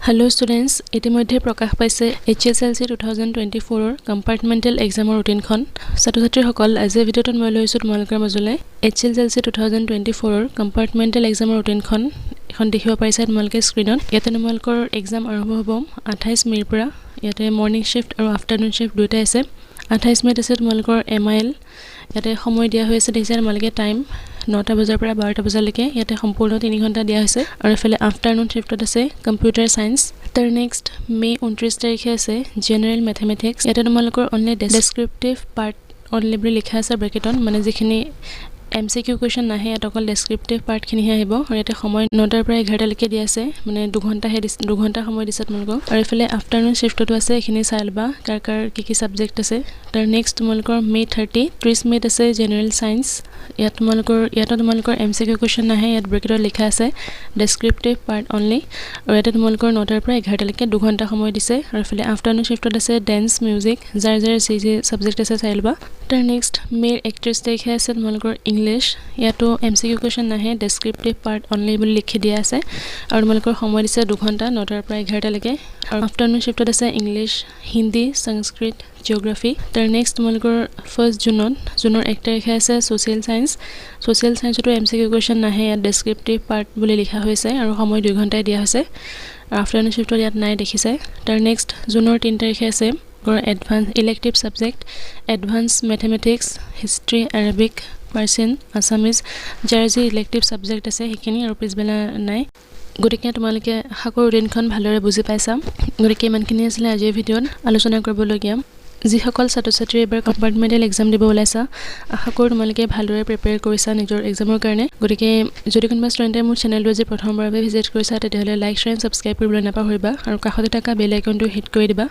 Hello students, ইতিমধ্যে প্ৰকাশ পাইছে HSLC 2024 ৰ কম্পাৰ্টমেণ্টেল এক্সামৰ ৰুটিনখন। ছাত্ৰ-ছাত্ৰীসকল আজি ভিডিঅ'টোত মই লৈছো তোমালোকৰ মাজলৈ HSLC 2024 ৰ কম্পাৰ্টমেণ্টেল এক্সামৰ ৰুটিনখন এখন দেখিব পাৰিছা তোমালোকে স্ক্ৰীনত। ইয়াতে তোমালোকৰ এক্সাম আৰম্ভ হ'ব 28 মে'ৰ পৰা। ইয়াতে মৰ্নিং শিফট আৰু আফটাৰনুন শিফট দুটা আছে। 28 মে'ত আছে তোমালোকৰ MIL। ইয়াতে সময় দিয়া হৈছে দেখিছা তোমালোকে টাইম 9টা বজাৰ পৰা 12টা বজালৈকে। ইয়াতে সম্পূৰ্ণ 3 ঘণ্টা দিয়া হৈছে আৰু এফালে আফটাৰনুন শিফটত আছে কম্পিউটাৰ সায়েন্স। তাৰ নেক্সট মে 29 তাৰিখে আছে জেনাৰেল মেথমেটিক্স। ইয়াতে তোমালোকৰ অনলি ডেসক্ৰিপটিভ পাৰ্ট অনলি বুলি লিখা আছে ব্ৰেকেটত, মানে যিখিনি MCQ কুৱেশ্যন নাহে ইয়াত অকল ডেসক্ৰিপটিভ পাৰ্টখিনিহে আহিব। আৰু ইয়াতে সময় 9টাৰ পৰা 11টালৈকে দিয়া আছে, মানে 2 ঘণ্টা সময় দিছে তোমালোকক। আৰু এফালে আফটাৰনুন শিফটতো আছে, এইখিনি চাই ল'বা কাৰ কি সাবজেক্ট আছে। তাৰ নেক্সট তোমালোকৰ মে 30 মে'ত আছে জেনাৰেল সায়েন্স। ইয়াত তোমালোকৰ MCQ কুৱেশ্যন নাহে, ইয়াত ব্ৰেকেটত লিখা আছে ডেসক্ৰিপটিভ পাৰ্ট অনলি। আৰু ইয়াতে তোমালোকৰ 9টাৰ পৰা 11টালৈকে 2 ঘণ্টা সময় দিছে। আৰু এফালে আফটাৰনুন শিফটত আছে ডেন্স মিউজিক, যাৰ যি সাবজেক্ট আছে চাই ল'বা। তাৰ নেক্সট মে 31 তাৰিখে আছে তোমালোকৰ ইংলিছ। ইয়াতো MCQ কুৱেশ্যন নাহে, ডেসক্ৰিপটিভ পাৰ্ট অনলি বুলি লিখি দিয়া আছে। আৰু তোমালোকৰ সময় দিছে 2 ঘণ্টা 9টাৰ পৰা 11টালৈকে। আৰু আফটাৰনুন শিফটত আছে ইংলিছ, হিন্দী, সংস্কৃত, জিঅ'গ্ৰাফি। তাৰ নেক্সট তোমালোকৰ 1 জুনৰ 1 তাৰিখে আছে ছ'চিয়েল সায়েন্স। ছ'চিয়েল সায়েন্সতো MCQ কুৱেশ্যন নাহে, ইয়াত ডেসক্ৰিপটিভ পাৰ্ট বুলি লিখা হৈছে আৰু সময় 2 ঘণ্টাই দিয়া হৈছে। আৰু আফটাৰনুন শিফটত ইয়াত নাই দেখিছে। তাৰ নেক্সট জুনৰ 3 তাৰিখে আছে advance elective subject, advance mathematics, history, Arabic, Persian, Assamese, যাৰ যি ইলেক্টিভ সাবজেক্ট আছে সেইখিনি, আৰু পিছবেলা নাই। গতিকে তোমালোকে আশা কৰোঁ ৰুটিনখন ভালদৰে বুজি পাইছা। গতিকে ইমানখিনি আছিলে আজিৰ ভিডিঅ'ত আলোচনা কৰিবলগীয়া। যিসকল ছাত্ৰ-ছাত্ৰী এবাৰ কম্পাৰ্টমেণ্টেল এক্সাম দিব ওলাইছা, আশা কৰোঁ তোমালোকে ভালদৰে প্ৰিপেয়াৰ কৰিছা নিজৰ এক্সামৰ কাৰণে। গতিকে যদি কোনোবা ষ্টুডেণ্টে মোৰ চেনেলটো আজি প্ৰথমবাৰৰ বাবে ভিজিট কৰিছা, তেতিয়াহ'লে লাইক, শ্বেয়াৰ, ছাবস্ক্ৰাইব কৰিবলৈ নাপাহৰিবা। আৰু কাষতে থকা বেল আইকনটো হিট কৰি দিবা,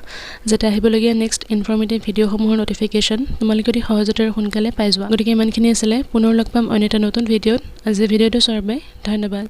যাতে আহিবলগীয়া নেক্সট ইনফৰ্মেটিভ ভিডিঅ'সমূহৰ নটিফিকেশ্যন তোমালোকে অতি সহজতে আৰু সোনকালে পাই যোৱা। গতিকে ইমানখিনি আছিলে, পুনৰ লগ পাম অন্য এটা নতুন ভিডিঅ'ত। আজি ভিডিঅ'টো চোৱাৰ বাবে ধন্যবাদ।